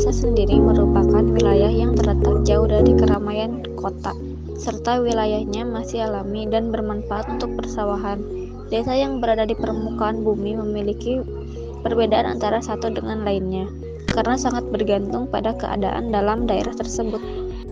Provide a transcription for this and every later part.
desa sendiri merupakan wilayah yang terletak jauh dari keramaian kota, serta wilayahnya masih alami dan bermanfaat untuk persawahan. Desa yang berada di permukaan bumi memiliki perbedaan antara satu dengan lainnya, karena sangat bergantung pada keadaan dalam daerah tersebut.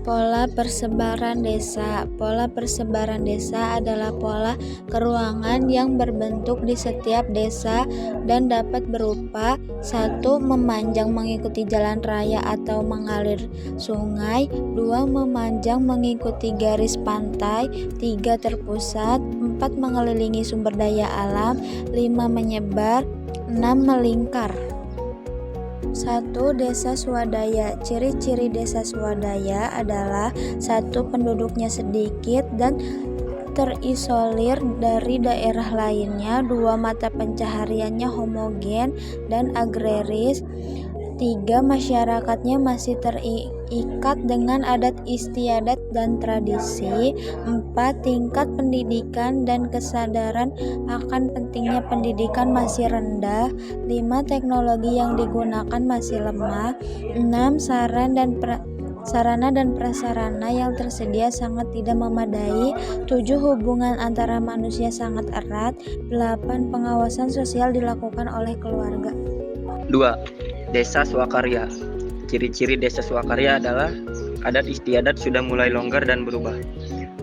Pola persebaran desa. Pola persebaran desa adalah pola keruangan yang berbentuk di setiap desa dan dapat berupa 1. Memanjang mengikuti jalan raya atau mengalir sungai, 2. Memanjang mengikuti garis pantai, 3. Terpusat, 4. Mengelilingi sumber daya alam, 5. Menyebar, 6. Melingkar. 1. Desa swadaya. Ciri-ciri desa swadaya adalah 1. Penduduknya sedikit dan terisolir dari daerah lainnya, 2. Mata pencahariannya homogen dan agraris, 3. Masyarakatnya masih terikat dengan adat istiadat dan tradisi, 4. Tingkat pendidikan dan kesadaran akan pentingnya pendidikan masih rendah, 5. Teknologi yang digunakan masih lemah, 6. Sarana dan prasarana yang tersedia sangat tidak memadai, 7. Hubungan antara manusia sangat erat, 8. Pengawasan sosial dilakukan oleh keluarga. 2. Desa swakarya. Ciri-ciri desa swakarya adalah adat istiadat sudah mulai longgar dan berubah.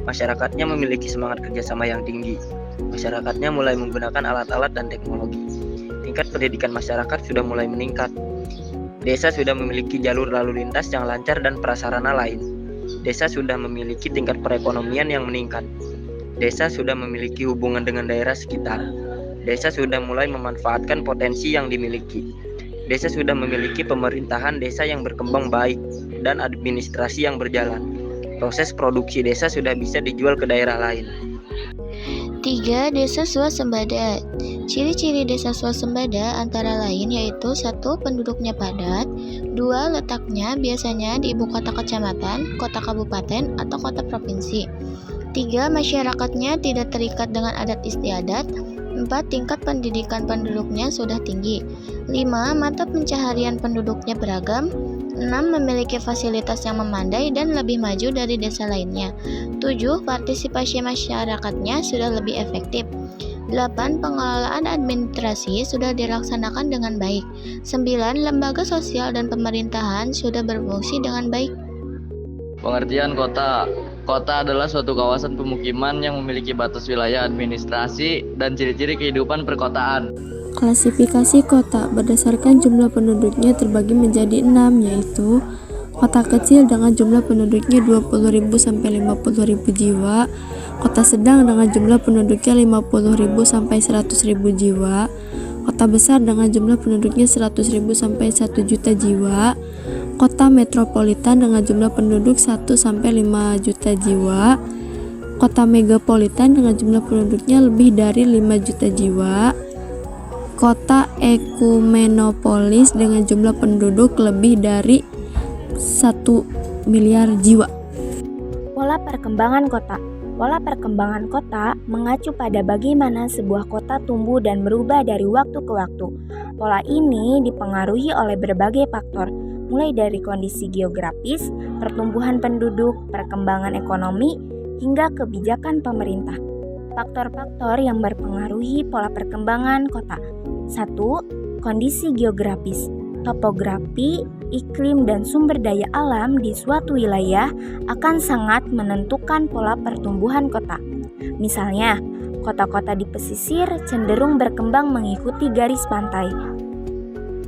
Masyarakatnya memiliki semangat kerjasama yang tinggi. Masyarakatnya mulai menggunakan alat-alat dan teknologi. Tingkat pendidikan masyarakat sudah mulai meningkat. Desa sudah memiliki jalur lalu lintas yang lancar dan prasarana lain. Desa sudah memiliki tingkat perekonomian yang meningkat. Desa sudah memiliki hubungan dengan daerah sekitar. Desa sudah mulai memanfaatkan potensi yang dimiliki. Desa sudah memiliki pemerintahan desa yang berkembang baik dan administrasi yang berjalan. Proses produksi desa sudah bisa dijual ke daerah lain. 3. Desa swasembada. Ciri-ciri desa swasembada antara lain yaitu 1. Penduduknya padat, 2. Letaknya biasanya di ibu kota kecamatan, kota kabupaten, atau kota provinsi, 3. Masyarakatnya tidak terikat dengan adat istiadat, 4. Tingkat pendidikan penduduknya sudah tinggi, 5. Mata pencaharian penduduknya beragam, 6. Memiliki fasilitas yang memadai dan lebih maju dari desa lainnya, 7. Partisipasi masyarakatnya sudah lebih efektif, 8. Pengelolaan administrasi sudah dilaksanakan dengan baik, 9. Lembaga sosial dan pemerintahan sudah berfungsi dengan baik. Pengertian kota. Kota adalah suatu kawasan pemukiman yang memiliki batas wilayah administrasi dan ciri-ciri kehidupan perkotaan. Klasifikasi kota berdasarkan jumlah penduduknya terbagi menjadi 6, yaitu kota kecil dengan jumlah penduduknya 20.000 sampai 50.000 jiwa, kota sedang dengan jumlah penduduknya 50.000 sampai 100.000 jiwa, kota besar dengan jumlah penduduknya 100.000 sampai 1 juta jiwa, kota metropolitan dengan jumlah penduduk 1 sampai 5 juta jiwa, kota megapolitan dengan jumlah penduduknya lebih dari 5 juta jiwa, kota ekumenopolis dengan jumlah penduduk lebih dari 1 miliar jiwa. Pola perkembangan kota. Pola perkembangan kota mengacu pada bagaimana sebuah kota tumbuh dan berubah dari waktu ke waktu. Pola ini dipengaruhi oleh berbagai faktor, mulai dari kondisi geografis, pertumbuhan penduduk, perkembangan ekonomi, hingga kebijakan pemerintah. Faktor-faktor yang mempengaruhi pola perkembangan kota. 1. Kondisi geografis. Topografi, iklim, dan sumber daya alam di suatu wilayah akan sangat menentukan pola pertumbuhan kota. Misalnya, kota-kota di pesisir cenderung berkembang mengikuti garis pantai.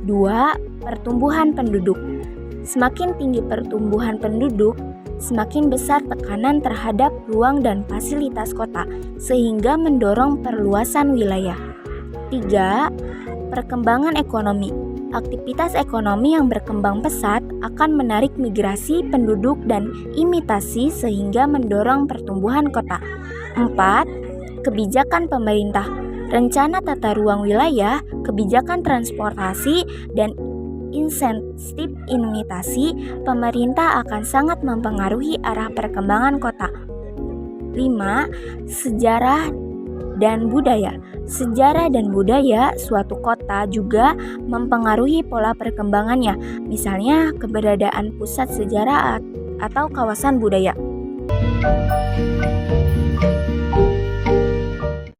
2. Pertumbuhan penduduk. Semakin tinggi pertumbuhan penduduk, semakin besar tekanan terhadap ruang dan fasilitas kota, sehingga mendorong perluasan wilayah. 3. Perkembangan ekonomi. Aktivitas ekonomi yang berkembang pesat akan menarik migrasi penduduk dan imitasi sehingga mendorong pertumbuhan kota. 4. Kebijakan pemerintah. Rencana tata ruang wilayah, kebijakan transportasi, dan insentif imitasi pemerintah akan sangat mempengaruhi arah perkembangan kota. 5. Sejarah dan budaya. Sejarah dan budaya suatu kota juga mempengaruhi pola perkembangannya, misalnya keberadaan pusat sejarah atau kawasan budaya.